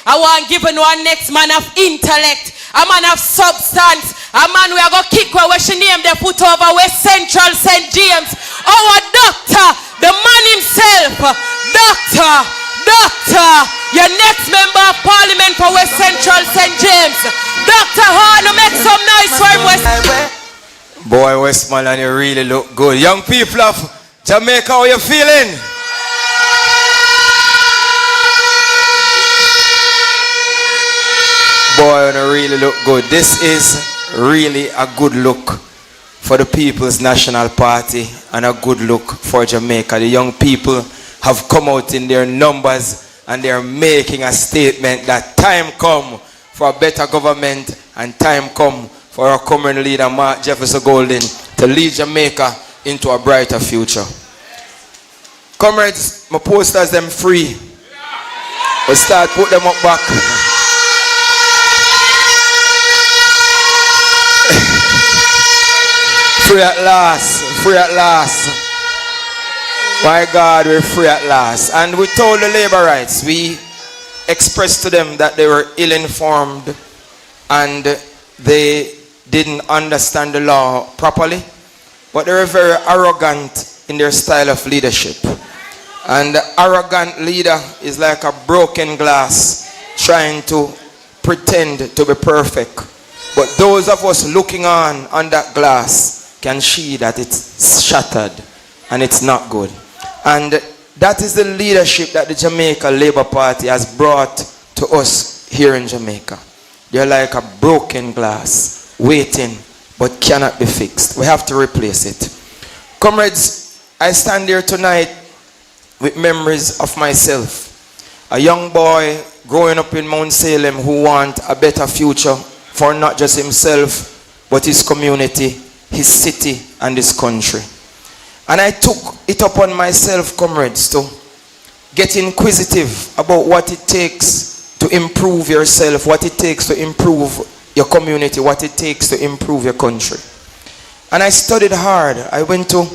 I want given one next man of intellect, a man of substance, a man we are going to kick where she name the foot over West Central St. James. Our doctor, the man himself, Doctor, your next member of parliament for West Central St. James. Dr. Haughton, make some noise for him, West. Boy, Westmoreland, you really look good. Young people of Jamaica, how you feeling? Boy, you really look good. This is really a good look for the People's National Party and a good look for Jamaica. The young people have come out in their numbers and they are making a statement that time come for a better government and time come for our current leader, Mark Jefferson Golden, to lead Jamaica into a brighter future. Comrades, my posters them free. We'll start put them up back. Free at last, free at last. My God, we're free at last. And we told the labor rights, we expressed to them that they were ill-informed and they didn't understand the law properly, but they were very arrogant in their style of leadership. And the arrogant leader is like a broken glass trying to pretend to be perfect. But those of us looking on that glass can see that it's shattered and it's not good. And that is the leadership that the Jamaica Labour Party has brought to us here in Jamaica. They're like a broken glass, waiting but cannot be fixed. We have to replace it. Comrades, I stand here tonight with memories of myself. A young boy growing up in Mount Salem who wants a better future for not just himself, but his community, his city, and his country. And I took it upon myself, comrades, to get inquisitive about what it takes to improve yourself, what it takes to improve your community, what it takes to improve your country. And I studied hard. I went to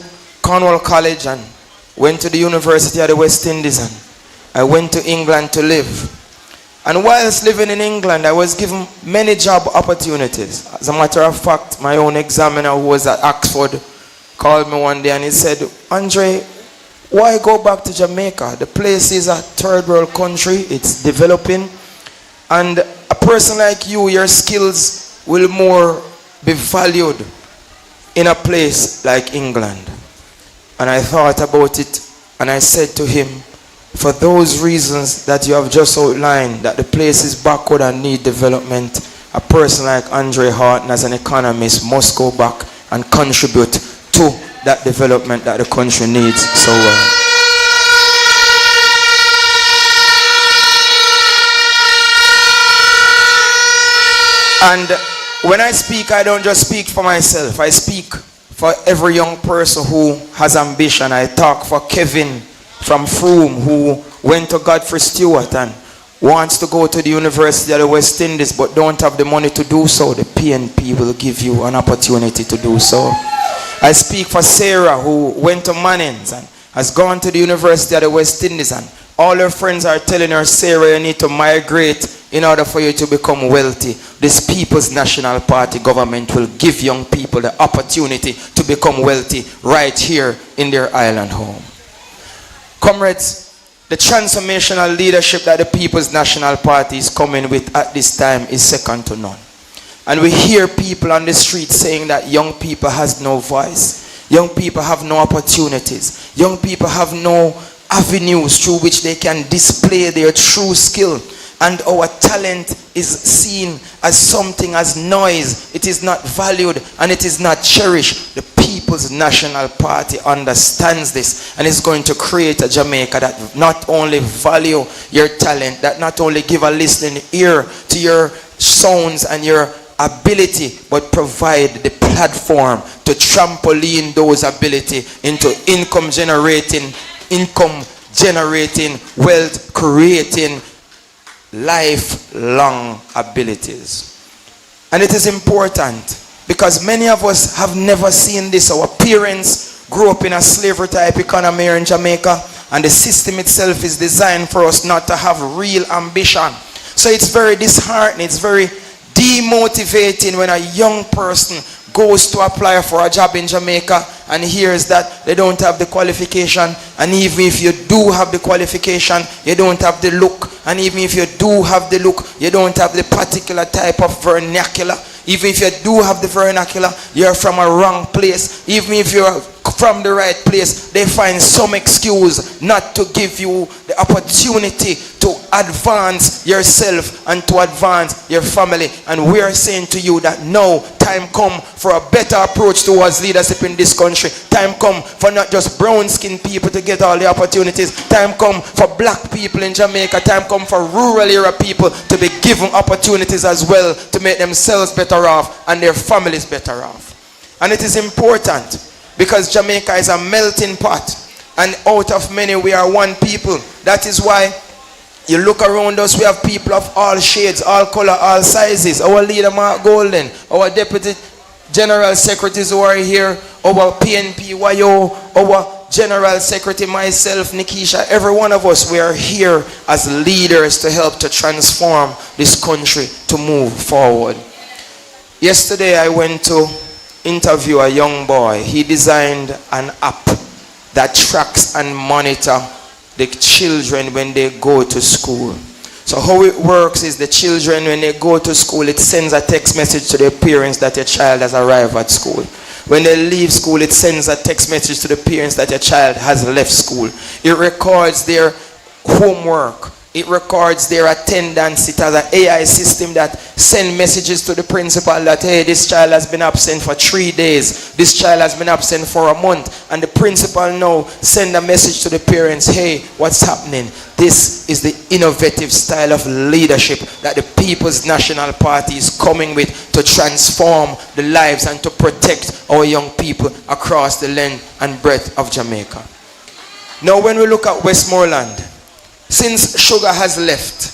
Cornwall College and went to the University of the West Indies, and I went to England to live. And whilst living in England, I was given many job opportunities. As a matter of fact, my own examiner who was at Oxford called me one day and he said, Andre, why go back to Jamaica? The place is a third world country, it's developing. And a person like you, your skills will more be valued in a place like England. And I thought about it and I said to him, for those reasons that you have just outlined, that the place is backward and need development, a person like Andre Haughton as an economist must go back and contribute to that development that the country needs so well. And when I speak, I don't just speak for myself. I speak for every young person who has ambition. I talk for Kevin from Frome, who went to Godfrey Stewart and wants to go to the University of the West Indies but don't have the money to do so. The PNP will give you an opportunity to do so. I speak for Sarah, who went to Mannings and has gone to the University of the West Indies, and all her friends are telling her, Sarah, you need to migrate in order for you to become wealthy. This People's National Party government will give young people the opportunity to become wealthy right here in their island home. Comrades, the transformational leadership that the People's National Party is coming with at this time is second to none. And we hear people on the street saying that young people has no voice. Young people have no opportunities. Young people have no avenues through which they can display their true skill. And our talent is seen as something as noise. It is not valued and it is not cherished. The People's National Party understands this and is going to create a Jamaica that not only value your talent, that not only give a listening ear to your sounds and your ability, but provide the platform to trampoline those ability into income generating, wealth creating, lifelong abilities. And it is important because many of us have never seen this. Our parents grew up in a slavery type economy here in Jamaica, and the system itself is designed for us not to have real ambition. So it's very disheartening, it's very demotivating when a young person goes to apply for a job in Jamaica and hears that they don't have the qualification, and even if you do have the qualification, you don't have the look, and even if you do have the look, you don't have the particular type of vernacular. Even if you do have the vernacular, you're from a wrong place. Even if you're from the right place, they find some excuse not to give you the opportunity to advance yourself and to advance your family. And we are saying to you that now time come for a better approach towards leadership in this country. Time come for not just brown skinned people to get all the opportunities. Time come for black people in Jamaica. Time come for rural area people to be given opportunities as well, to make themselves better off and their families better off. And it is important because Jamaica is a melting pot, and out of many we are one people. That is why you look around us, we have people of all shades, all color, all sizes. Our leader Mark Golden, our deputy general secretaries who are here, our PNP YO, our general secretary, myself, Nikisha, every one of us, we are here as leaders to help to transform this country to move forward. Yesterday I went to interview a young boy. He designed an app that tracks and monitor the children when they go to school. So how it works is the children, when they go to school, it sends a text message to their parents that your child has arrived at school. When they leave school, it sends a text message to the parents that your child has left school. It records their homework. It records their attendance. It has an AI system that sends messages to the principal that, hey, this child has been absent for 3 days. This child has been absent for a month. And the principal now send a message to the parents, hey, what's happening? This is the innovative style of leadership that the People's National Party is coming with to transform the lives and to protect our young people across the length and breadth of Jamaica. Now, when we look at Westmoreland, since Sugar has left,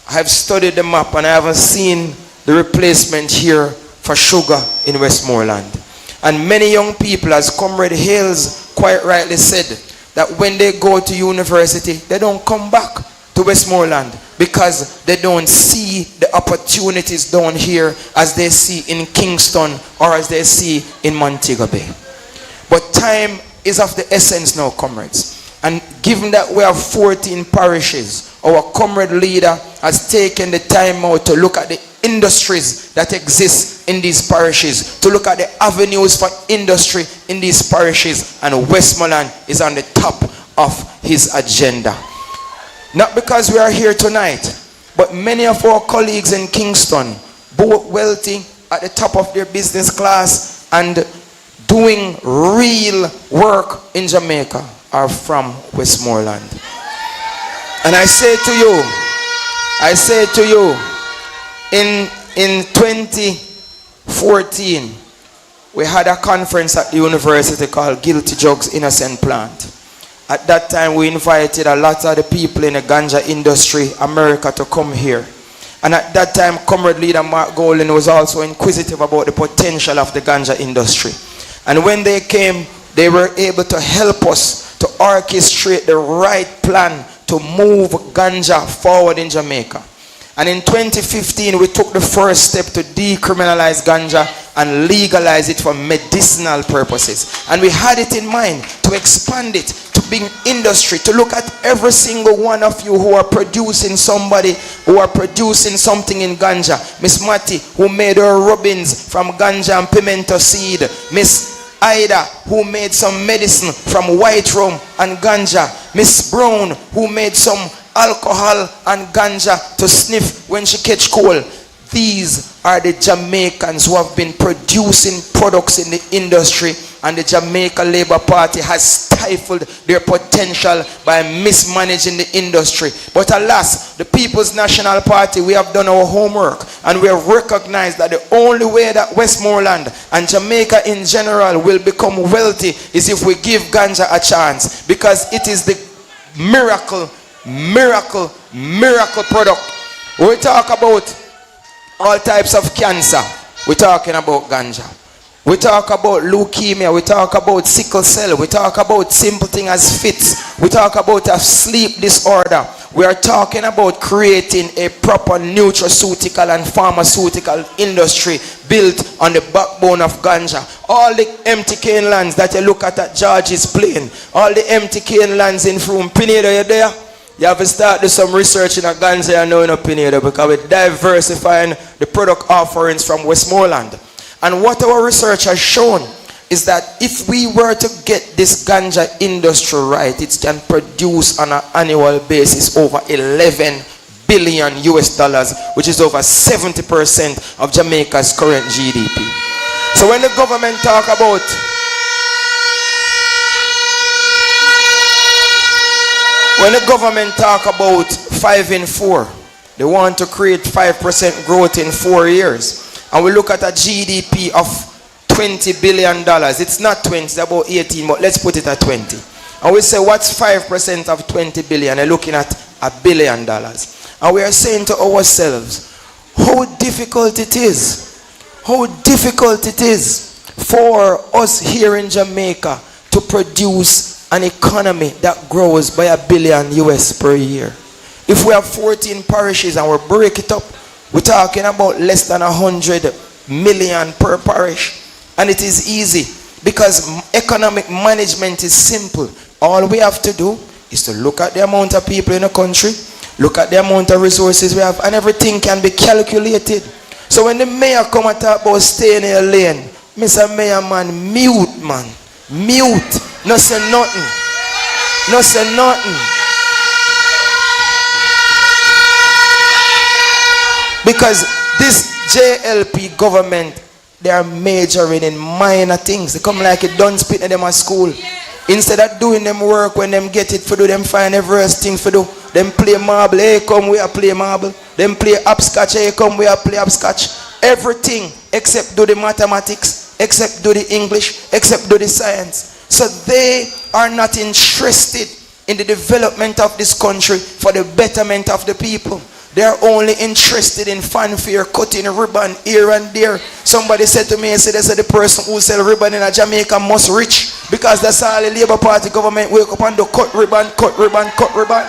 I have studied the map and I haven't seen the replacement here for Sugar in Westmoreland. And many young people, as Comrade Hales quite rightly said, that when they go to university, they don't come back to Westmoreland because they don't see the opportunities down here as they see in Kingston or as they see in Montego Bay. But time is of the essence now, comrades. And given that we have 14 parishes, our comrade leader has taken the time out to look at the industries that exist in these parishes, to look at the avenues for industry in these parishes, and Westmoreland is on the top of his agenda. Not because we are here tonight, but many of our colleagues in Kingston, both wealthy, at the top of their business class, and doing real work in Jamaica, are from Westmoreland. And I say to you, in 2014, we had a conference at the university called Guilty Drugs Innocent Plant. At that time, we invited a lot of the people in the ganja industry, America, to come here. And at that time, Comrade Leader Mark Golden was also inquisitive about the potential of the ganja industry. And when they came, they were able to help us to orchestrate the right plan to move ganja forward in Jamaica. And in 2015, we took the first step to decriminalize ganja and legalize it for medicinal purposes. And we had it in mind to expand it, to bring industry, to look at every single one of you who are producing something in ganja. Miss Matty, who made her rubbings from ganja and pimento seed. Miss Ida, who made some medicine from white rum and ganja. Miss Brown, who made some alcohol and ganja to sniff when she catch cold. These are the Jamaicans who have been producing products in the industry, and the Jamaica Labour Party has stifled their potential by mismanaging the industry. But alas, the People's National Party, we have done our homework, and we have recognized that the only way that Westmoreland and Jamaica in general will become wealthy is if we give ganja a chance, because it is the miracle product. We talk about all types of cancer, we're talking about ganja. We talk about leukemia, we talk about sickle cell, we talk about simple things as fits, we talk about a sleep disorder, We are talking about creating a proper nutraceutical and pharmaceutical industry built on the backbone of ganja. All the empty cane lands that you look at George's Plain, all the empty cane lands in Froome, Pineda, you there? You have to start do some research in a ganja and now in a Pineda, because we're diversifying the product offerings from Westmoreland. And what our research has shown is that if we were to get this ganja industry right, it can produce on an annual basis over 11 billion US dollars, which is over 70% of Jamaica's current GDP. So when the government talk about When the government talk about 5 in 4, they want to create 5% growth in 4 years. And we look at a GDP of $20 billion. It's not 20, it's about 18, but let's put it at 20. And we say, what's 5% of 20 billion? They're looking at $1 billion. And we are saying to ourselves, how difficult it is for us here in Jamaica to produce an economy that grows by $1 billion US per year. If we have 14 parishes and we break it up, we're talking about less than 100 million per parish. And it is easy because economic management is simple. All we have to do is to look at the amount of people in the country, look at the amount of resources we have, and everything can be calculated. So when the mayor come and talk about staying in a lane, Mr. Mayor, man, mute, man. Mute. No say nothing. No say nothing. Because this JLP government, they are majoring in minor things. They come like a done spit in them at school. Instead of doing them work when them get it for do, them find every thing for do. Them play marble, hey come we are play marble. Them play hopscotch, hey come we are play hopscotch. Everything except do the mathematics, except do the English, except do the science. So they are not interested in the development of this country for the betterment of the people. They are only interested in fanfare, cutting a ribbon here and there. Somebody said to me, they said the person who sell ribbon in a Jamaica must rich, because that's all the Labour Party government wake up and do cut ribbon, cut ribbon, cut ribbon,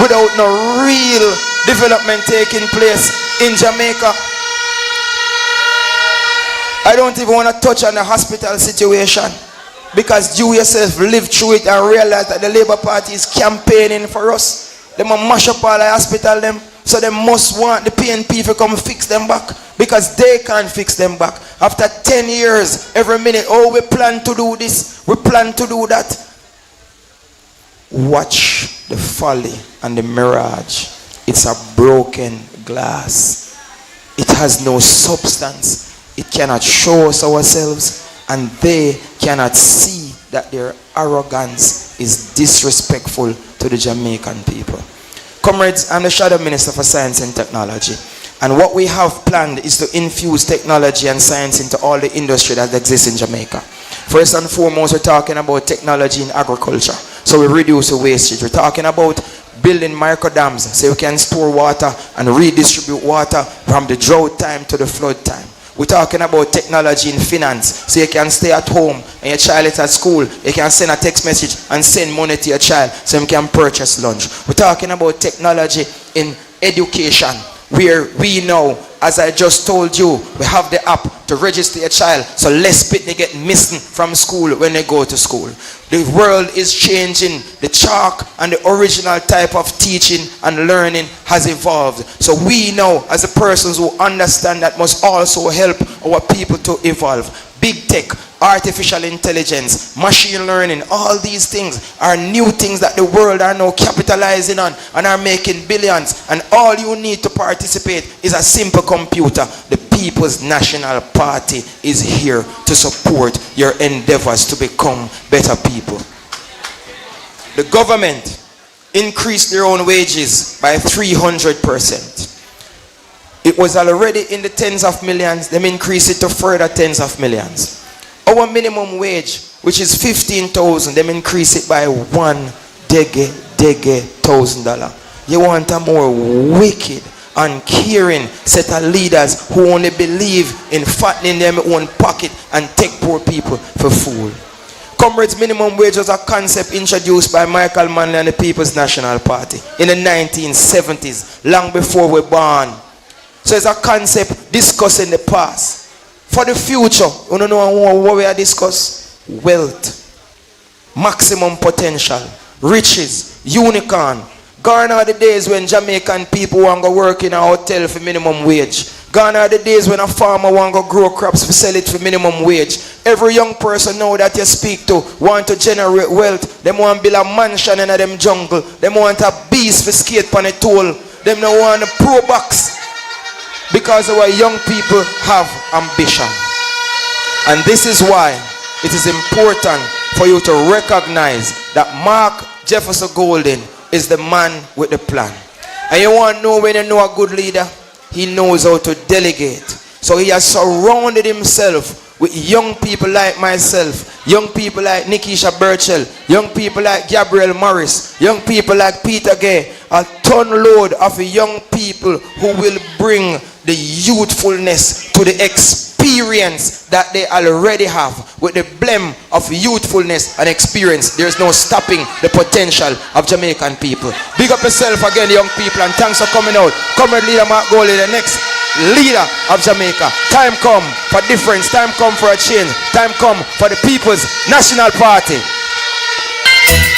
without no real development taking place in Jamaica. I don't even want to touch on the hospital situation, because you yourself lived through it and realized that the Labour Party is campaigning for us. They must mash up all the hospital them, so they must want the PNP to come fix them back, because they can't fix them back. After 10 years, every minute, oh, we plan to do this, we plan to do that. Watch the folly and the mirage. It's a broken glass. It has no substance. It cannot show us ourselves, and they cannot see that their arrogance is disrespectful to the Jamaican people. Comrades, I'm the Shadow Minister for Science and Technology, and what we have planned is to infuse technology and science into all the industry that exists in Jamaica. First and foremost, we're talking about technology in agriculture, so we reduce the wastage. We're talking about building micro dams so we can store water and redistribute water from the drought time to the flood time. We're talking about technology in finance, so you can stay at home and your child is at school, you can send a text message and send money to your child so you can purchase lunch. We're talking about technology in education, where we know, as I just told you, we have the app to register your child so less people get missing from school when they go to school. The world is changing. The chalk and the original type of teaching and learning has evolved. So we know, as the persons who understand, that must also help our people to evolve. Big tech, artificial intelligence, machine learning, all these things are new things that the world are now capitalizing on and are making billions. And all you need to participate is a simple computer. The People's National Party is here to support your endeavors to become better people. The government increased their own wages by 300%. It was already in the tens of millions. Them increase it to further tens of millions. Our minimum wage, which is $15,000, them increase it by $1,000. You want a more wicked, uncaring set of leaders who only believe in fattening their own pocket and take poor people for food. Comrades, minimum wage was a concept introduced by Michael Manley and the People's National Party in the 1970s, long before we were born. So it's a concept discussed in the past. For the future, you don't know what we are discussing? Wealth, maximum potential, riches, unicorn. Gone are the days when Jamaican people want to work in a hotel for minimum wage. Gone are the days when a farmer want to grow crops for sell it for minimum wage. Every young person now that you speak to want to generate wealth. Them want to build a mansion in them jungle. Them want a beast for skate on a toll. Them no want a pro box. Because our young people have ambition. And this is why it is important for you to recognize that Mark Jefferson Golden is the man with the plan. And you want to know when you know a good leader? He knows how to delegate. So he has surrounded himself with young people like myself, young people like Nikisha Burchell, young people like Gabriel Morris, young people like Peter Gay, a ton load of young people who will bring the youthfulness to the experience that they already have. With the blend of youthfulness and experience, there's no stopping the potential of Jamaican people. Big up yourself again, young people, and thanks for coming out. Comrade Leader Mark Goley, the next leader of Jamaica. Time come for difference, time come for a change, time come for the People's National Party.